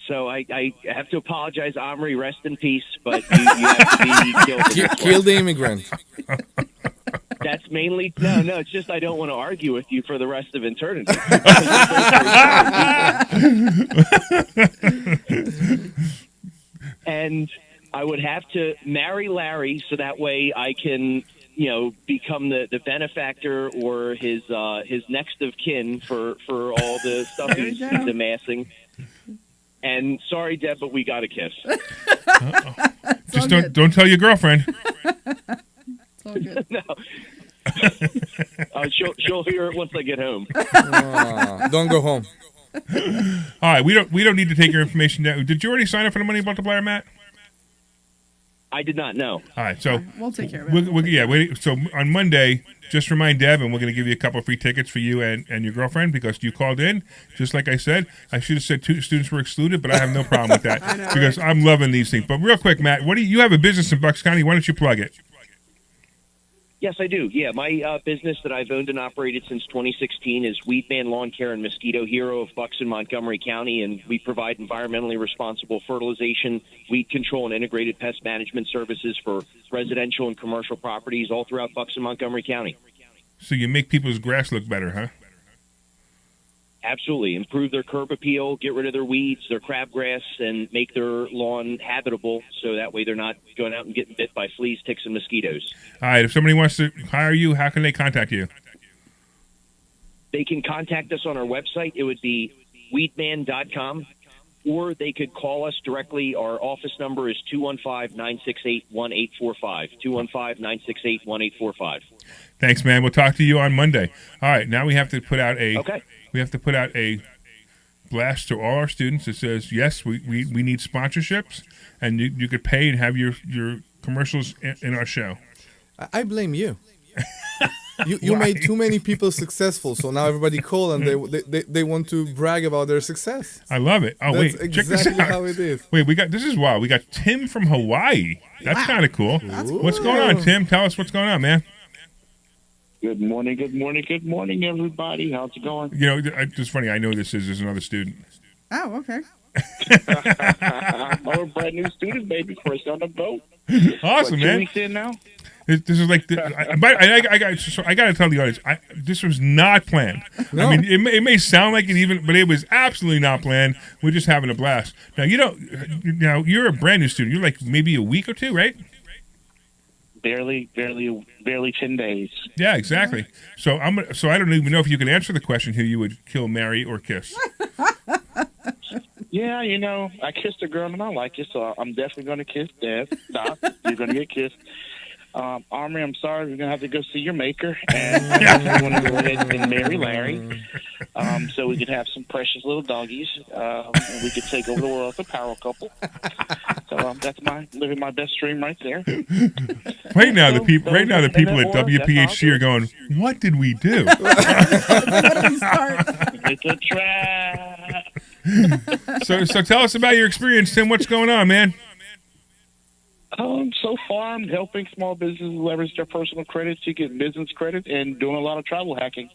So I have to apologize, Omri. Rest in peace. But you have to be killed. Kill the immigrant. That's mainly no. It's just I don't want to argue with you for the rest of eternity. And I would have to marry Larry so that way I can, become the benefactor or his next of kin for all the stuff he's amassing. And sorry, Deb, but we got a kiss. Just don't tell your girlfriend. It's all good. No. She'll hear it once I get home. Don't go home. All right, we don't need to take your information down. Did you already sign up for the Money Multiplier, Matt? I did not know. All right, so we'll take care of it. So on Monday, just remind Deb, and we're going to give you a couple of free tickets for you and your girlfriend because you called in. Just like I said, I should have said 2 students were excluded, but I have no problem with that because I'm loving these things. But real quick, Matt, you have a business in Bucks County? Why don't you plug it? Yes, I do. Yeah, my business that I've owned and operated since 2016 is Weedman Lawn Care and Mosquito Hero of Bucks and Montgomery County, and we provide environmentally responsible fertilization, weed control, and integrated pest management services for residential and commercial properties all throughout Bucks and Montgomery County. So you make people's grass look better, huh? Absolutely. Improve their curb appeal, get rid of their weeds, their crabgrass, and make their lawn habitable so that way they're not going out and getting bit by fleas, ticks, and mosquitoes. All right. If somebody wants to hire you, how can they contact you? They can contact us on our website. It would be weedman.com, or they could call us directly. Our office number is 215-968-1845. 215-968-1845. Thanks, man. We'll talk to you on Monday. All right. Now we have to put out a blast to all our students that says, yes, we need sponsorships, and you could pay and have your commercials in our show. I blame you. You made too many people successful, so now everybody call and they want to brag about their success. I love it. Oh, That's wait, check this exactly out. how it is. Wait, this is wild. We got Tim from Hawaii. That's kind of cool. What's going on, Tim? Tell us what's going on, man. Good morning, everybody. How's it going? It's funny. I know there's another student. Oh, okay. I'm a brand new student, baby. First on the boat. Awesome, man. 2 weeks in now? This is like I got to tell the audience, this was not planned. No. I mean, it may sound like it even, but it was absolutely not planned. We're just having a blast. Now you're a brand new student. You're like maybe a week or two, right? Barely 10 days. Yeah, exactly. So I don't even know if you can answer the question who you would kill, marry, or kiss. Yeah, I kissed a girl and I like it, so I'm definitely going to kiss Deb. Doc, you're going to get kissed. Armory, I'm sorry, we're going to have to go see your maker. And I definitely want to go ahead and marry Larry, so we could have some precious little doggies, and we could take over the world as a power couple. So that's living my best dream right there. Right now, the people at WPHT are going, "What did we do?" It's a trap. So tell us about your experience, Tim. What's going on, man? So far, I'm helping small businesses leverage their personal credit to get business credit and doing a lot of travel hacking.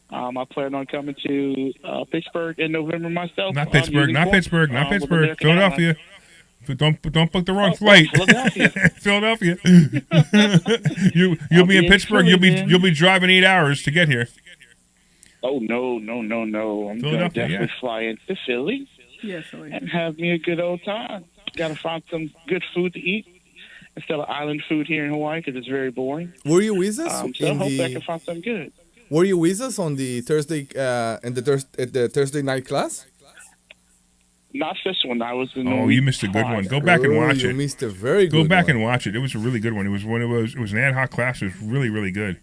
I plan on coming to Pittsburgh in November myself. Not Pittsburgh. Philadelphia. Don't book the wrong flight. Philadelphia. You'll be in Pittsburgh. You'll be driving 8 hours to get here. Oh no! I'm going to definitely fly into Philly. Yeah, Philly. And have me a good old time. Got to find some good food to eat instead of island food here in Hawaii because it's very boring. Were you with us? So I hope I can find something good. Were you with us on the Thursday at the Thursday night class? Not this one. I was in. Oh, you missed a good one. Go back and watch it. You missed a very good one. Go back and watch it. It was a really good one. It was an ad hoc class. It was really, really good.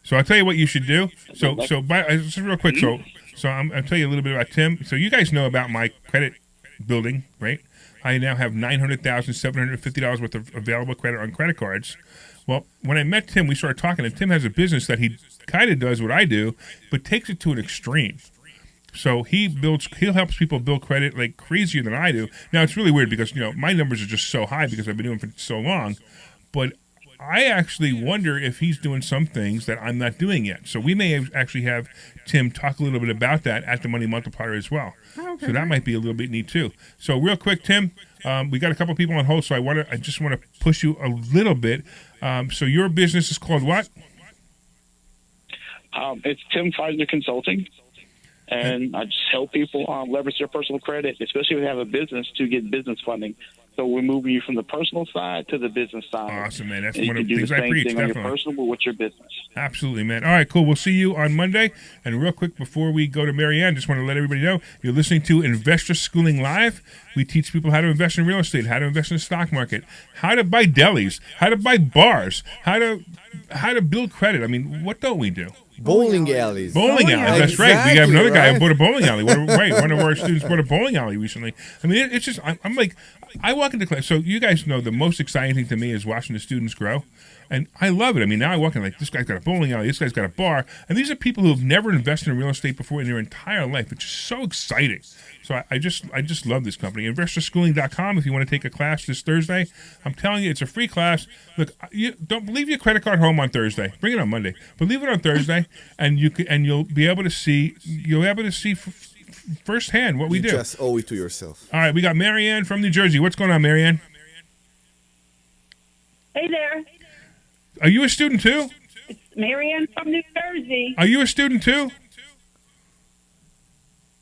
So I'll tell you what you should do. Just real quick. So I'll tell you a little bit about Tim. So you guys know about my credit building, right? I now have $900,750 worth of available credit on credit cards. Well, when I met Tim, we started talking, and Tim has a business that he kind of does what I do, but takes it to an extreme. So he helps people build credit like crazier than I do. Now it's really weird because my numbers are just so high because I've been doing it for so long, but I actually wonder if he's doing some things that I'm not doing yet. So we may actually have Tim talk a little bit about that at the Money Multiplier as well. Oh, okay. So that might be a little bit neat too. So real quick, Tim, we got a couple people on hold, so I just want to push you a little bit. So your business is called what? It's Tim Pfizer Consulting. And I just help people leverage their personal credit, especially if they have a business, to get business funding. So we're moving you from the personal side to the business side. Awesome, man. That's and one of the the things I preach, thing definitely. On your personal, but with your business. Absolutely, man. All right, cool. We'll see you on Monday. And real quick, before we go to Marianne, just want to let everybody know, you're listening to Investor Schooling Live. We teach people how to invest in real estate, how to invest in the stock market, how to buy delis, how to buy bars, how to build credit. I mean, what don't we do? Bowling alleys. Bowling alleys. That's right. We have another guy who bought a bowling alley. One of our students bought a bowling alley recently. I mean, it's just, I'm like, I walk into class. So you guys know the most exciting thing to me is watching the students grow. And I love it. I mean, now I walk in like, this guy's got a bowling alley, this guy's got a bar. And these are people who have never invested in real estate before in their entire life, which is so exciting. So I just love this company. InvestorSchooling.com if you want to take a class this Thursday. I'm telling you, it's a free class. Look, you don't leave your credit card home on Thursday. Bring it on Monday, but leave it on Thursday, and you'll be able to see firsthand what we do. Just owe it to yourself. All right, we got Marianne from New Jersey. What's going on, Marianne? Hey there. Are you a student too? It's Marianne from New Jersey. Are you a student too?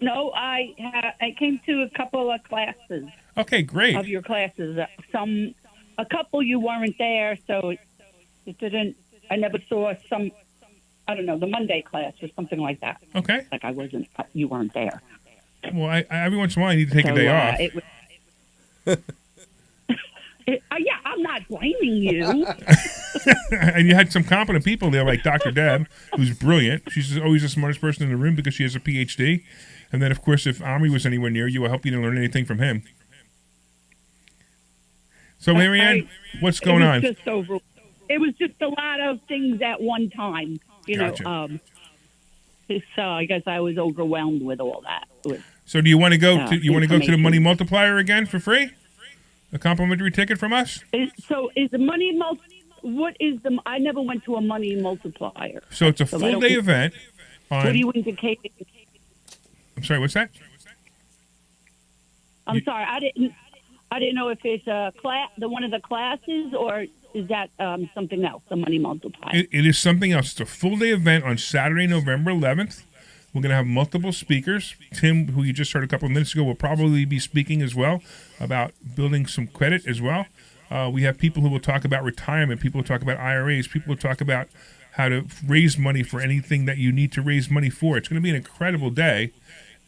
No, I came to a couple of classes. Okay, great. Of your classes, a couple you weren't there, so it didn't. I never saw some. I don't know, the Monday class or something like that. Okay. Like you weren't there. Well, I every once in a while I need to take a day off. Yeah, I'm not blaming you. And you had some competent people there, like Dr. Deb, who's brilliant. She's always the smartest person in the room because she has a PhD. And then, of course, if Omri was anywhere near you, I hope you didn't learn anything from him. So, Marianne, what's going on? It was just a lot of things at one time. Gotcha. So I guess I was overwhelmed with all that. So, do you want to go to the Money Multiplier again for free? A complimentary ticket from us? Is the Money what is the? I never went to a Money Multiplier. So it's a full day event. What do you indicate? I'm sorry. What's that? I'm sorry. I didn't know if it's a class, one of the classes, or is that something else, the money multiplier? It is something else. It's a full-day event on Saturday, November 11th. We're going to have multiple speakers. Tim, who you just heard a couple of minutes ago, will probably be speaking as well about building some credit as well. We have people who will talk about retirement, people who talk about IRAs, people who talk about how to raise money for anything that you need to raise money for. It's going to be an incredible day.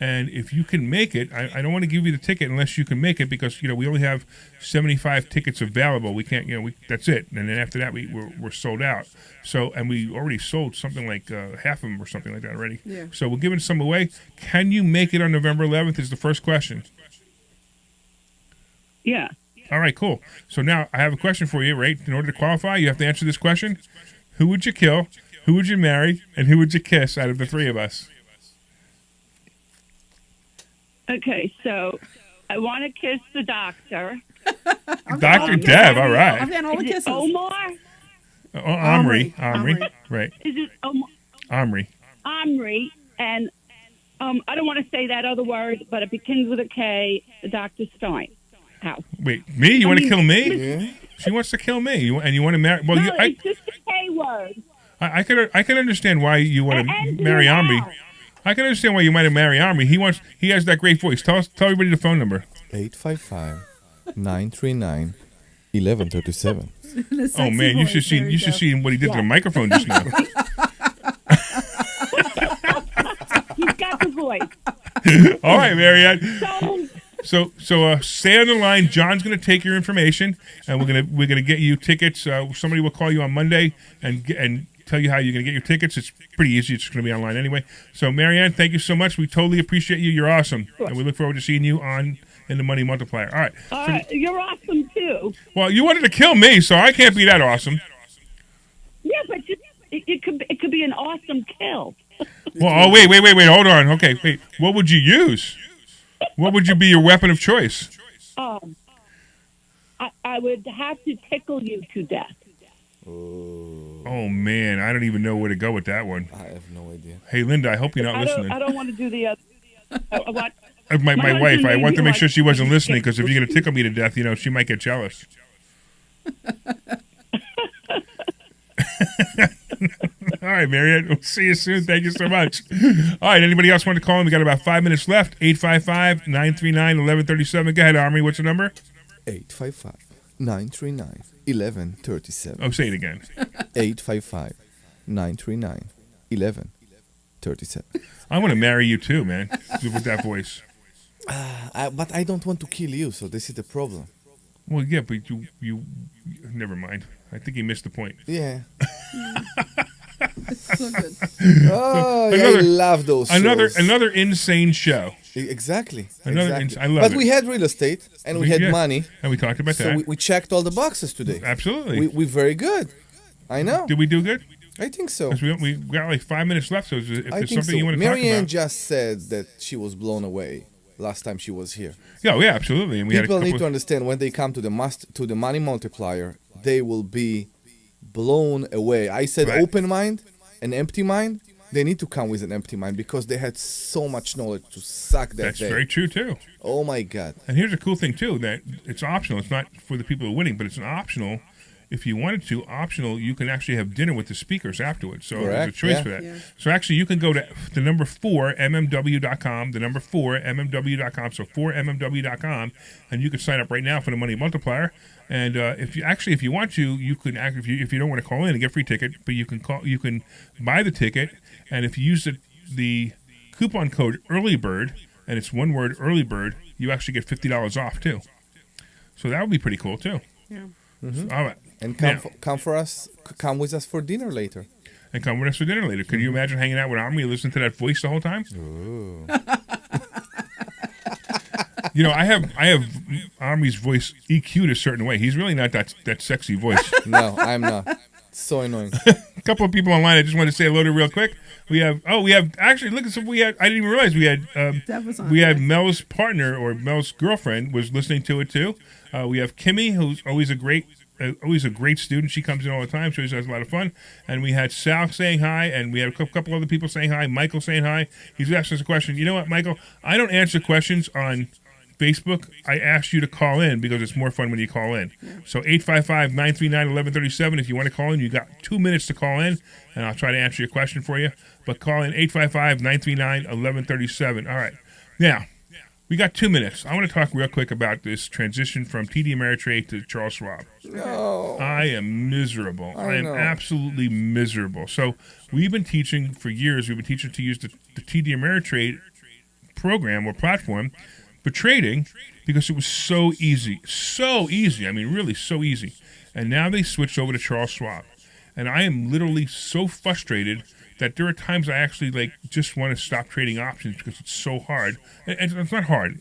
And if you can make it, I don't want to give you the ticket unless you can make it because, we only have 75 tickets available. We can't, that's it. And then after that, we're sold out. So, and we already sold something like half of them or something like that already. Yeah. So we're giving some away. Can you make it on November 11th is the first question. Yeah. All right, cool. So now I have a question for you, right? In order to qualify, you have to answer this question. Who would you kill? Who would you marry? And who would you kiss out of the three of us? Okay, so I want to kiss the doctor. Dr. Deb, all right. I've gotten all the Is it kisses. Omar? Omri, Omri. right. Is it Omri. Omri? And I don't want to say that other word, but it begins with a K, Dr. Stein. How? Wait, me? You want to kill me? Yeah. She wants to kill me. And you want to marry? Well, No, it's just a K word. I can understand why you want to And marry you Omri. know. I can understand why you might have married Omri. He has that great voice. Tell everybody the phone number. 855-939-1137. Oh man, you should see what he did to the microphone just now. He's got the voice. All right, Marianne. So So stay on the line. John's going to take your information, and we're gonna get you tickets. Somebody will call you on Monday and tell you how you're going to get your tickets. It's pretty easy. It's going to be online anyway. So, Marianne, thank you so much. We totally appreciate you. You're awesome. And we look forward to seeing you in the Money Multiplier. All right. you're awesome too. Well, you wanted to kill me, so I can't be that awesome. Yeah, but it could be an awesome kill. Well, wait. Hold on. Okay, wait. What would you use? What would be your weapon of choice? I would have to tickle you to death. Oh, man. I don't even know where to go with that one. I have no idea. Hey, Linda, I hope you're not listening. I don't want to do the other. What? My wife, I want to make sure she wasn't like- listening because if you're going to tickle me to death, she might get jealous. All right, Marianne. We'll see you soon. Thank you so much. All right, anybody else want to call in? We got about 5 minutes left. 855-939-1137. Go ahead, Army. What's the number? 855-939-1137. Oh, say it again. 855-939-1137. I want to marry you too, man, with that voice. But I don't want to kill you, so this is the problem. Well, yeah, but you never mind. I think he missed the point. Yeah. So good. Oh, I love those shows. Another insane show. Exactly. I love But it. we had real estate, and we had Yeah. money. And we talked about So that. we checked all the boxes today. Absolutely. We're very good. I know. Did we do good? I think so. 'Cause we got like 5 minutes left, so if I there's think something so. you want to talk Marianne about. just said that she was blown away last time she was here. Yeah, absolutely. And we People had a need couple to understand when they come to the money multiplier, they will be blown away. I said Right. open mind, an empty mind. They need to come with an empty mind because they had so much knowledge to suck that That's day. very true too. Oh my God. And here's a cool thing too, that it's optional. It's not for the people who are winning, but it's an optional. If you wanted to, optional, you can actually have dinner with the speakers afterwards. So there's a Correct, choice yeah. for that. Yeah. So actually, you can go to the number 4mmw.com, the number 4mmw.com, so 4mmw.com, and you can sign up right now for the Money Multiplier. And if you want to, you can if you don't want to call in and get a free ticket, but you can buy the ticket, and if you use the coupon code EarlyBird, and it's one word EarlyBird, you actually get $50 off too. So that would be pretty cool too. Yeah. All right. And Now- come with us for dinner later. And come with us for dinner later. Could you imagine hanging out with Omri and listening to that voice the whole time? I have Omri's voice EQ'd a certain way. He's really not that sexy voice. No, I'm not. So annoying. A couple of people online. I just want to say hello to real quick. We have actually look at some. I didn't even realize we had That was on we had there. Mel's partner or Mel's girlfriend was listening to it too. We have Kimmy, who's always a great student. She comes in all the time, so she has a lot of fun. And we had Sal saying hi, and we had a couple other people saying hi. Michael saying hi. He's asked us a question. You know what, Michael? I don't answer questions on Facebook, I asked you to call in because it's more fun when you call in. So 855-939-1137. If you want to call in, you got 2 minutes to call in, and I'll try to answer your question for you. But call in 855-939-1137. All right. Now, we got 2 minutes. I want to talk real quick about this transition from TD Ameritrade to Charles Schwab. No. I am miserable. I am know. absolutely miserable. So we've been teaching for years. We've been teaching to use the TD Ameritrade program or platform for trading because it was so easy. So easy. I mean, really so easy. And now they switched over to Charles Schwab. And I am literally so frustrated that there are times I actually just want to stop trading options because it's so hard. And it's not hard.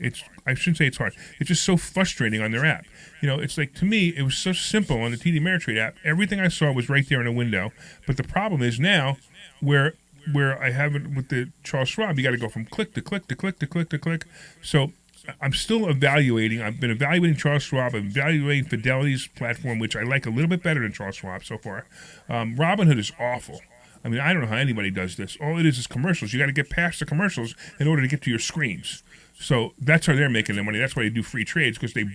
I shouldn't say it's hard. It's just so frustrating on their app. It's like, to me, it was so simple on the TD Ameritrade app. Everything I saw was right there in a window. But the problem is now where I have it with the Charles Schwab, you got to go from click to click to click to click to click. So I'm still evaluating. I've been evaluating Charles Schwab. I'm evaluating Fidelity's platform, which I like a little bit better than Charles Schwab so far. Robinhood is awful. I mean, I don't know how anybody does this. All it is commercials. You got to get past the commercials in order to get to your screens. So that's how they're making their money. That's why they do free trades, because they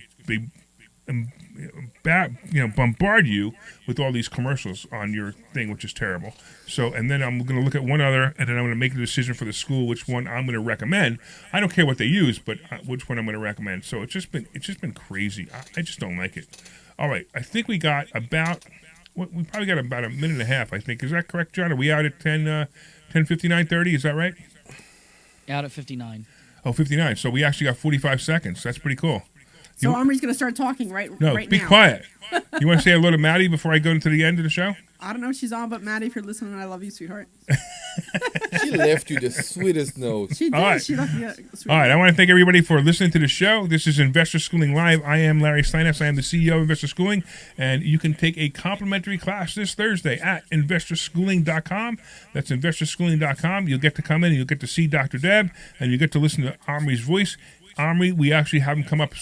bombard you with all these commercials on your thing, which is terrible. So, and then I'm going to look at one other, and then I'm going to make the decision for the school which one I'm going to recommend. I don't care what they use, but which one I'm going to recommend. So it's just been crazy. I just don't like it. All right, I think we got about. We probably got about a minute and a half, I think. Is that correct, John? Are we out at 10:59:30? Is that right? Out at 59. Oh, 59. So we actually got 45 seconds. That's pretty cool. So Omri's going to start talking right now. No, be quiet. You want to say hello to Maddie before I go into the end of the show? I don't know if she's on, but Maddie, if you're listening, I love you, sweetheart. She left you the sweetest note. She did. All right. She left me a sweet All right. I want to thank everybody for listening to the show. This is Investor Schooling Live. I am Larry Steiness. I am the CEO of Investor Schooling, and you can take a complimentary class this Thursday at investorschooling.com. That's investorschooling.com. You'll get to come in and you'll get to see Dr. Deb, and you get to listen to Omri's voice. Omri, we actually have him come up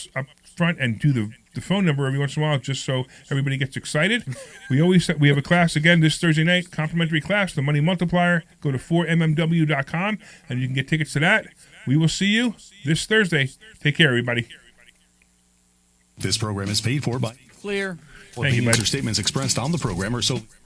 front and do the phone number every once in a while, just so everybody gets excited. We have a class again this Thursday night, complimentary class, the Money Multiplier. Go to 4mmw.com and you can get tickets to that. We will see you this Thursday. Take care, everybody. This program is paid for by Clear. Thank you, opinions or statements expressed on the program are so